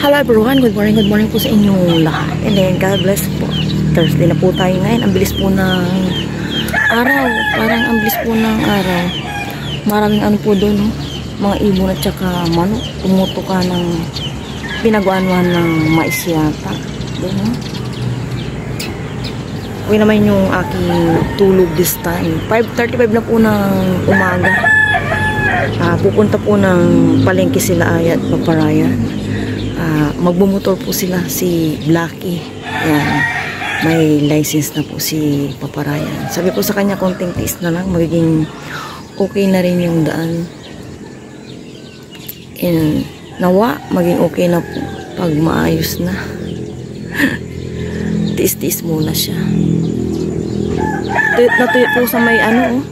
Hello everyone, good morning po sa inyong lahat. And then, God bless po. Thursday na po tayo ngayon. Ang bilis po ng araw. Parang ang bilis po ng araw. Maraming ano po doon, mga ibon at saka manok. Tumutuka ng pinagawa ng mais yata. Doon, no? Okay naman yung aking tulog this time. 5:35 na po ng umaga. Pupunta po ng palengke sila Ay at Paparayan. Magbumotor po sila si Blackie. Yan. May license na po si Paparayan. Sabi ko sa kanya, konting tiis na lang. Magiging okay na rin yung daan. And nawa, maging okay na po pag maayos na. Tiis-tiis muna siya. Natuyo po sa may ano,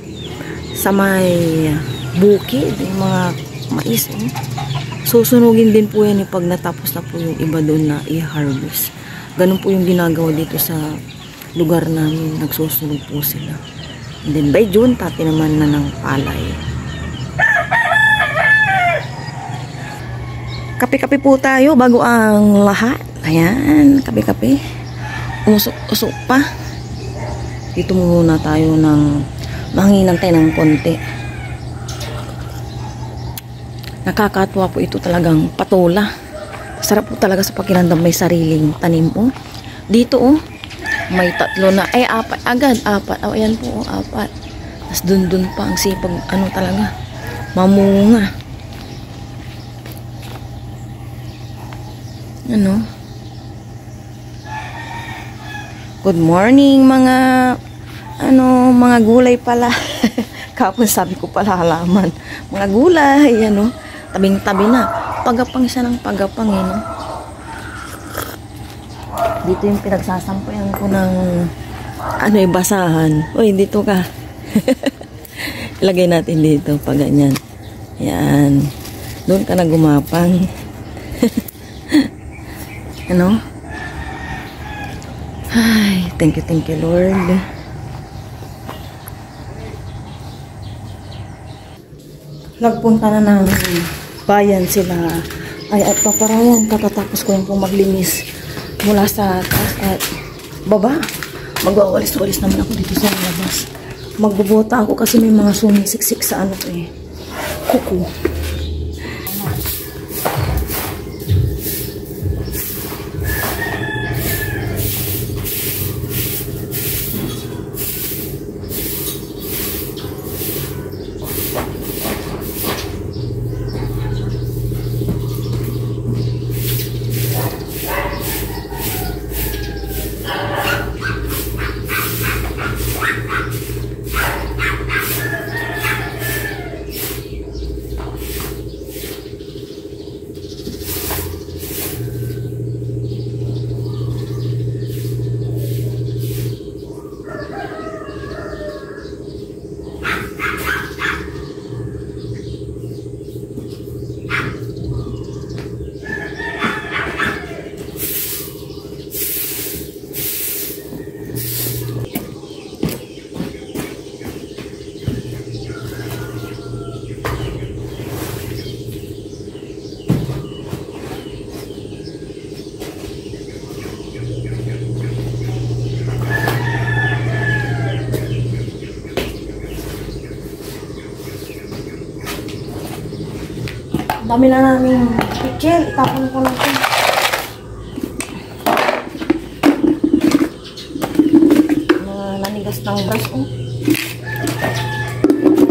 sa may bukid, yung mga mais. Susunugin din po yan pag natapos na po yung iba doon na i-harvest. Ganun po yung ginagawa dito sa lugar namin. Nagsusunog po sila. And then by June, tati naman na ng palay. Kape-kape po tayo bago ang lahat. Ayan, kape-kape. Usok-usok pa. Dito muna tayo ng manghinang tayo ng konti. Nakakatuwa po ito, talagang patola. Sarap po talaga sa pakiramdam may sariling tanim po. Dito may tatlo na, apat agad, apat. Ayan po, apat. Tapos dun pa ang sipag, ano talaga, mamunga. Ano? Good morning mga, mga gulay pala. Kapon sabi ko pala halaman. Mga gulay, tabing-tabi na. Pagapang siya ng pagapang, Dito yung pinagsasampayan ko ng basahan. Uy, dito ka. Ilagay natin dito pag ganyan. Yan. Doon ka na gumapang. Ay, thank you Lord. Nagpunta na ng bayan sila Ay at Paparayan. Kakatapos ko yung po maglinis mula sa taas at baba. Magwawalis-walis naman ako dito sa labas. Magbubota ako kasi may mga sumisiksik sa kuko. Dami na namin kitchen. Itapon ko natin. Mga nanigas ng brush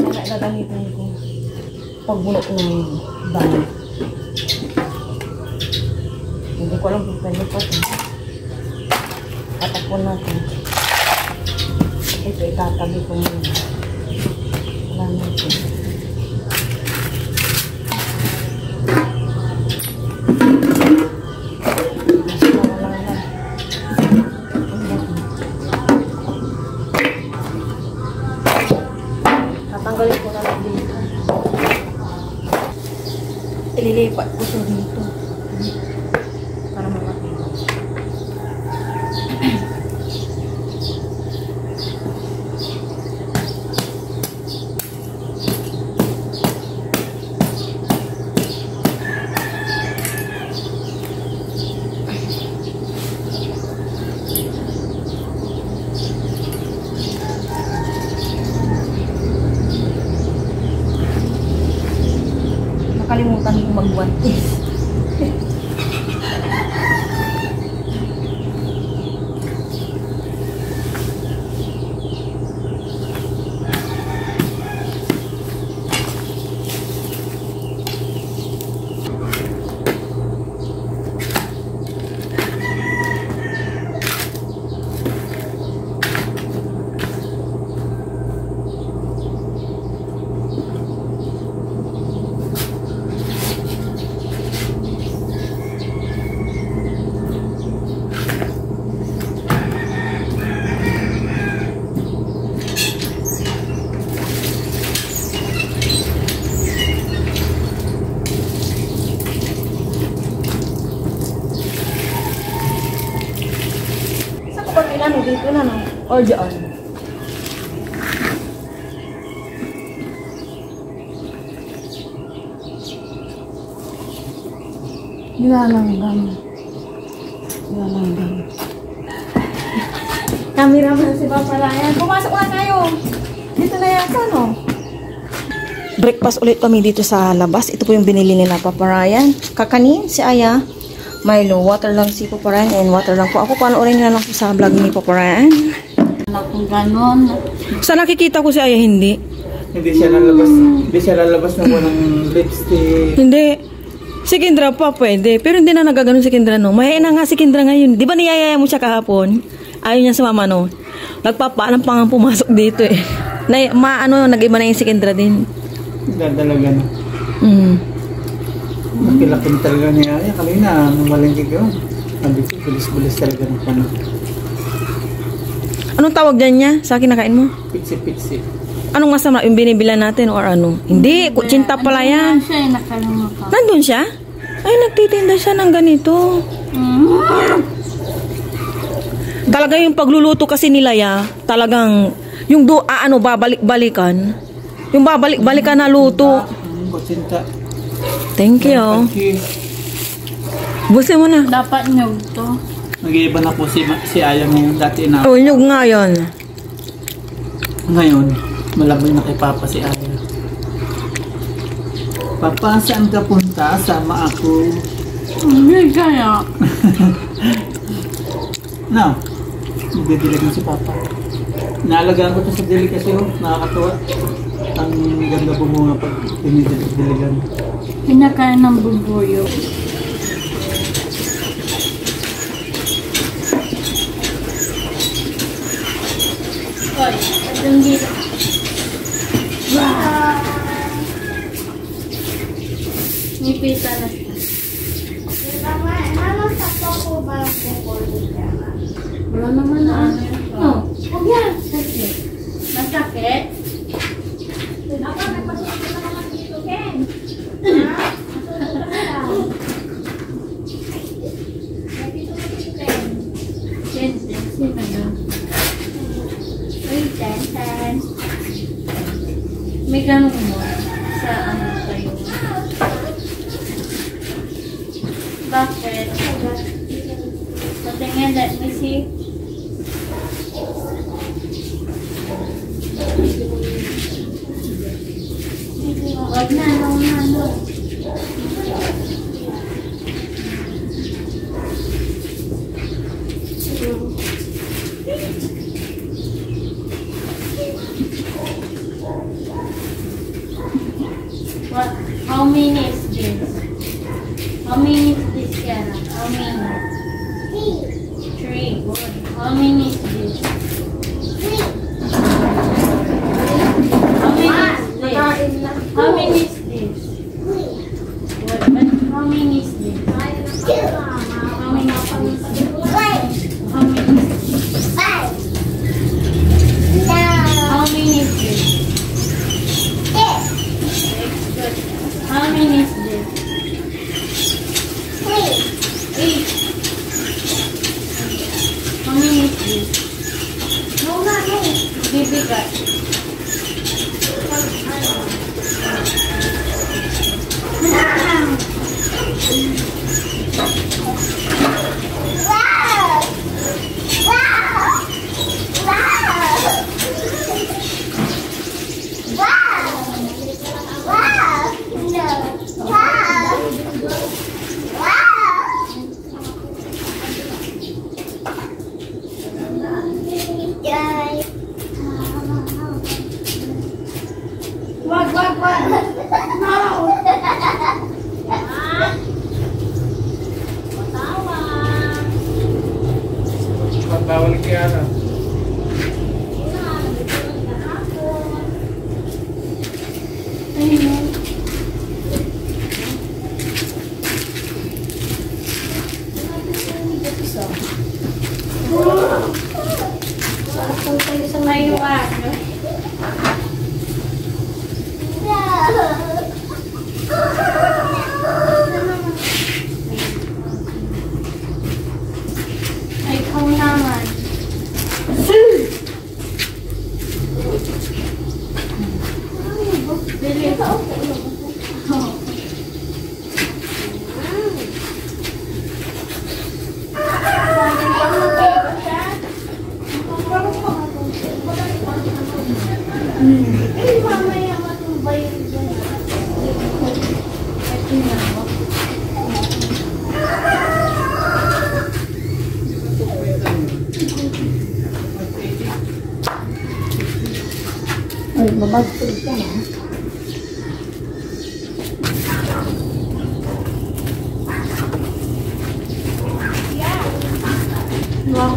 Kaya gagamitin ko pagbulok ng bahay. Hindi ko alam kung pwede pa ito. Tatapon natin. Ito itatabi ko muna. Wala natin. Tatanggalin ko na lang dito. Ililipat ko ito dito. Para makapin. nakalimutan ko magwantis. Ano, dito na, no? Or dyan? Nilalanggan. Nilalanggan. Cameraman si Papa Ryan. Pumasok na tayo. Dito na yata, no? Breakfast ulit kami dito sa labas. Ito po yung binili nila Papa Ryan. Kakanin, si Aya. Milo, water lang si Papa Ryan and water lang po. Ako panoorin nyo na lang po sa vlog ni Papa Ryan. Kung ganon. Sa nakikita ko si Aya, hindi. Hindi siya lalabas. Hindi siya lalabas ng walang lipstick. Hindi. Si Kendra pa pwede. Pero hindi na nagaganon si Kendra, no? Mayayain na nga si Kendra ngayon. Di ba niyayaya mo siya kahapon? Ayaw niya sa mama, no? Nagpapaalam pa nga pumasok dito, eh. Nag-iba na yung si Kendra din. Dadalaga na. Mm. Nakilakin talaga niya. Ay, kanina, nung malingkig yun. Sabi ko, bulis-bulis talaga ng panak. Anong tawag dyan niya? Sa akin nakain mo? Pitsi-pitsi. Anong masama? Yung binibila natin or ano? Hindi, kutsinta pala yan. Siya ay nakalimutan. Nandun siya? Ay, nagtitinda siya ng ganito. Talaga yung pagluluto kasi nila ya, talagang yung babalik-balikan. Yung babalik-balikan na luto. Kutsinta. Thank you. Busin mo na. Dapat nyug to. Nag-iiba na po si Aya ngayon. Dati na. Oh, nyug nga yun. Ngayon, malabay na kay Papa si Aya. Papa, saan ka punta? Sama ako. Hindi kaya. No. Nagdidilig na si Papa. Naalagaan ko ito sa dilig kasi nakakatawa. Ang ganda bumunga pag dinidilig-diligan. Pinakain ng bubuyo. Oy, itong dito. Wow! Nipita na siya. Wala naman na ano yun. Oh, huwag yan. Sakit. Masakit? Dapat nagpasulit ka naman dito, Ken. May ganun mo sa ano tayo. Bakit? Patingin, let me see. Wag na, no. What? How many is this? How many is this, Kiara? How many? 3. Good. How many is this? 3. How many is this? How many is this? Good. But how many is this? How many is this? How many is this? How many is this? Good. How many is this? 8. How many is this? Bibigat. Wow! Wag, wag, wag. No. Matawa. Bawal kaya na. Ayun. Sa may ano? Ay, ikaw naman. Bili. Ay, babagpag ka na. Wow.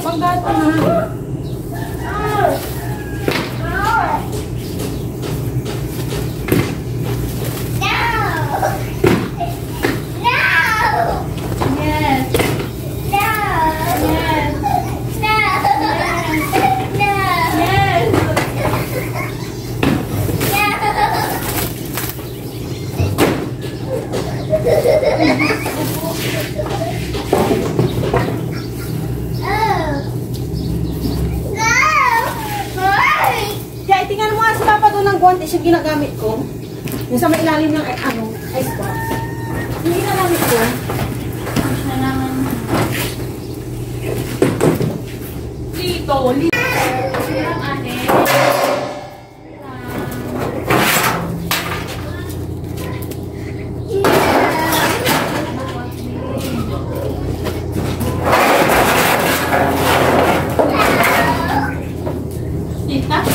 Panggato na. Kaya tingnan mo nga si Papa doon ng guwantes yung ginagamit ko. Yung sa may ilalim ng icebox. Yung ginagamit ko. Siya naman. Dito. Silang ate. Tita ko.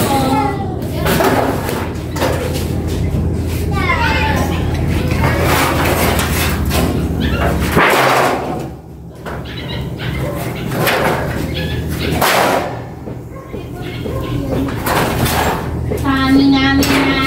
Kami namin na.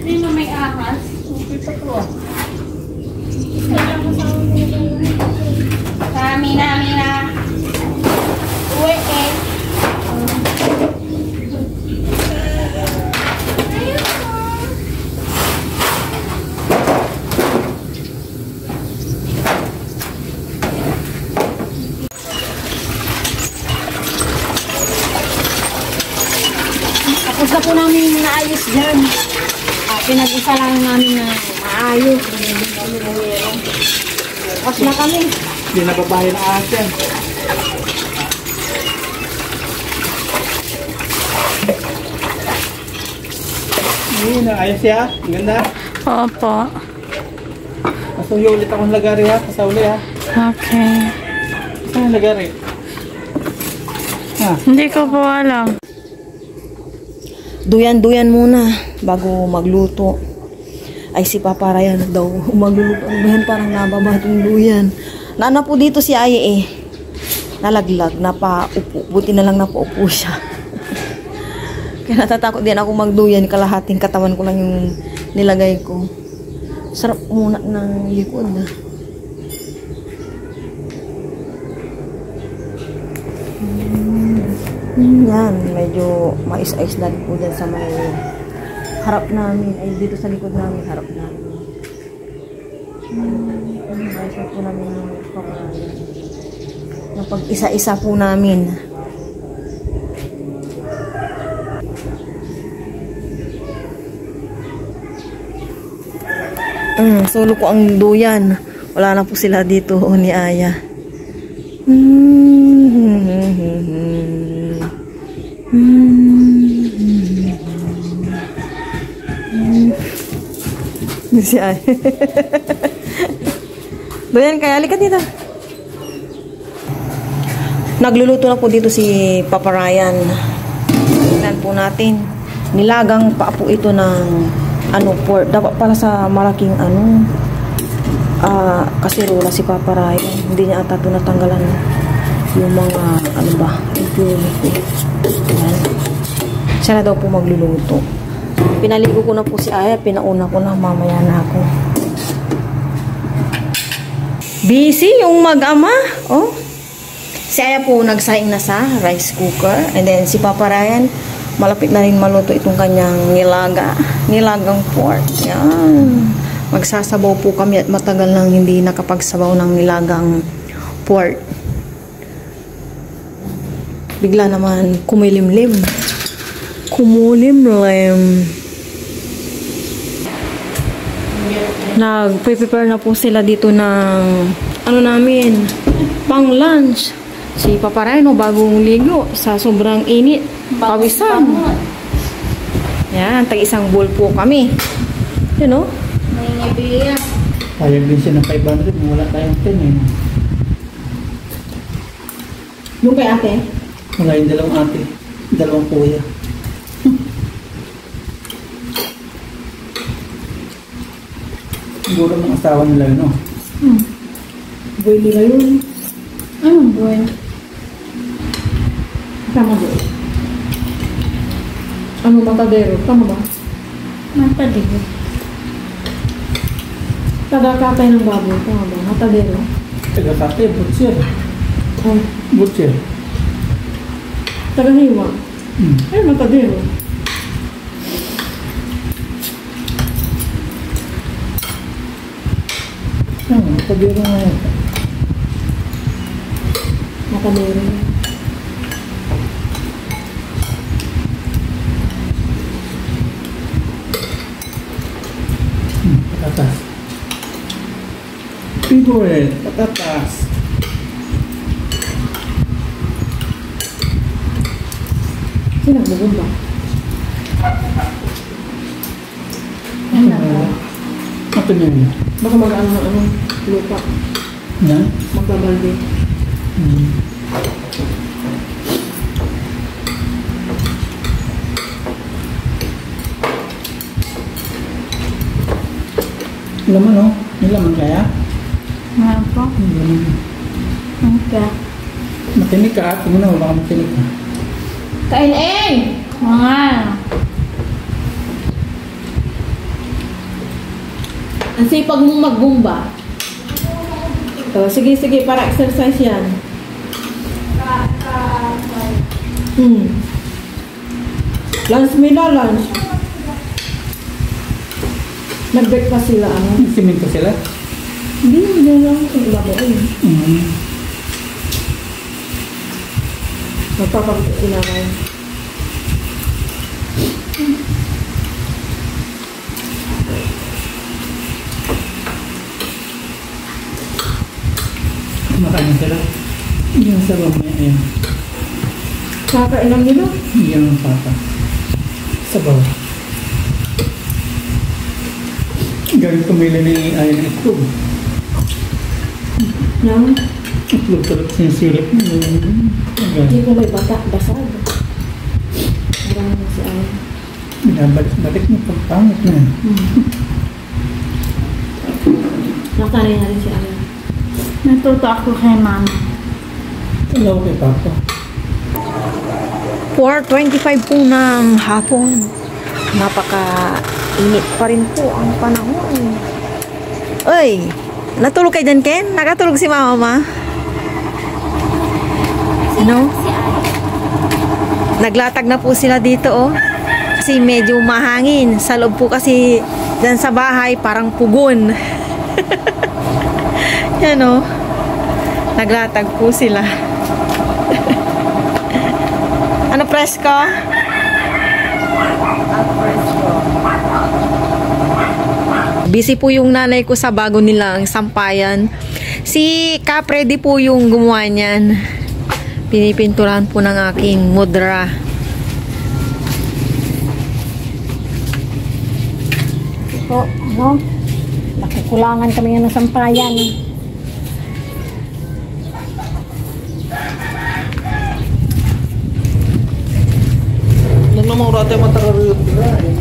Sino may ahas? Ito po. Kami namin na. Uwi eh. Tapos na po namin naayos dyan. Pinag-isa lang namin na maayos. Tapos na kami. Hindi na babae ng ahas yan. Ayun, ayos siya. Ang ganda. Opo. Masuyo ulit akong lagari ha. Kasauli ha. Okay. Saan yung lagari? Ha? Hindi ko po alam. Duyan-duyan muna bago magluto. Ay si Papa Ryan daw magluluto. Ang duyan parang nababa itong duyan. Naana po dito si Aya eh. Nalaglag, napaupo. Buti na lang napaupo siya. Kaya natatakot din ako magduyan. Kalahating katawan ko lang yung nilagay ko. Sarap muna ng likod. Yan, medyo mais-ais na po dyan sa may harap namin. Ay, dito sa likod namin, harap namin. Mais po namin yung pamamayan. Yung pag-isa-isa po namin. Solo ko ang duyan. Wala na po sila dito ni Aya. Si Aya. Duyan, kaya halika dito. Nagluluto na po dito si Papa Ryan. Tingnan po natin. Nilagang pa po ito ng pork. Dapat para sa malaking kasirola si Papa Ryan. Hindi niya ata ito natanggalan yung mga impurity. Siya na daw po magluluto. Pinaligo ko na po si Aya. Pinauna ko na. Mamaya na ako. Busy yung mag-ama. Oh. Si Aya po nagsaing na sa rice cooker. And then si Papa Ryan, malapit na rin maluto itong kanyang nilagang pork. Yan. Magsasabaw po kami at matagal nang hindi nakapagsabaw ng nilagang pork. Bigla naman kumilimlim. Kumulimlim. Nag-prepare na po sila dito ng namin, pang lunch. Si Papa Ryan, bagong ligo sa sobrang init. Pawisan. Yan, tag-isang bowl po kami. Yun o. May nabili. Payag din siya ng 500. Wala tayong 10 eh. Yung kay ate? Wala yung dalawang ate. Dalawang kuya. Siguro ng asawa nila yun, no? Boy nila yun. Anong buwan? Tama ba? Matadero? Tama ba? Matadigo. Tagakatay ng baboy. Tama ba? Matadero? Taga-kate, butcher. Oh. Butcher. Tagahiwa? Ay, matadero. Matadero nga yun. Matadero. Patatas. Favorite, patatas. Sino nagbubun ba? Ito niya yun. Baka mag-ano lupa. Yan? Magbabalde. Laman, no? May laman kaya? Nga po. Laman. Okay. Matinig ka at tingnan mo baka matinig ka. Kain! Mga. Ang sipag mong magbumba. Sige, para exercise yan. Lunch, lunch. Nag-break pa sila, Siminto sila? Hindi lang. Ibabaw eh. Magpapagod sila ngayon. Makain sila. Yung sa mamaya yan. Kakailan nila? Yung papa. Sabaw. Galing pumili ni Ayan ng itlog. Yan. Itlog tulad sinisirap. Hindi ko may basag. Marami si Ay. Binabalik-balik mo pagpangit na. Nakarin na rin si Ay. Natuto ako kay mama. Hello kay papa. 4:25 po ng hapon. Napaka-init pa rin po ang panahon. Uy! Natulog kayo dyan, Ken? Nakatulog si mama? No? Naglatag na po sila dito, oh. Kasi medyo mahangin. Sa loob po kasi dyan sa bahay, parang pugon. Yan, oh. Naglatag po sila. Ano presko? Busy po yung nanay ko sa bago nilang sampayan. Si Capredi po yung gumawa niyan. Pinipinturahan po ng aking mudra. Po, no? Nakukulangan kami ng sampayan. Nung namang rata yung matarariyot nila eh.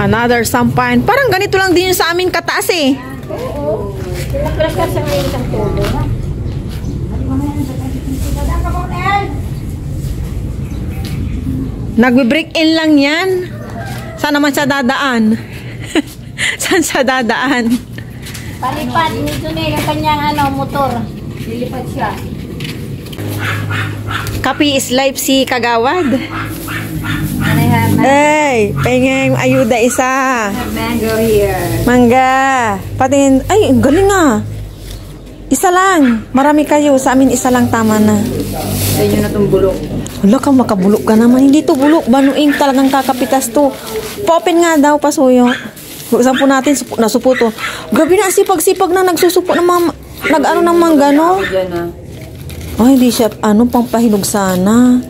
Another sampayan. Parang ganito lang din yung sa amin kataas eh. Oo. Pinapalas ka sa ngayon isang tubo, ha? Nagbe-break in lang yan. Saan naman siya dadaan? Saan siya dadaan? Palipad, nito na yung kanyang motor. Lilipad siya. Kapi is life si Kagawad. Ano Ay, pahingay ayuda isa. mango here. Mangga. Patingin. Ay, ang galing ah. Isa lang. Marami kayo. Sa amin isa lang tama na. Sa inyo na itong bulok. Wala ka, makabulok ka naman. Hindi to bulok. Banuing talagang kakapitas to. Popin nga daw, pasuyo. Saan po natin, nasupo to. Grabe na, sipag-sipag na nagsusupo ng mga, nag-ano ng mangga, no? Ay, hindi siya, pampahinog sana.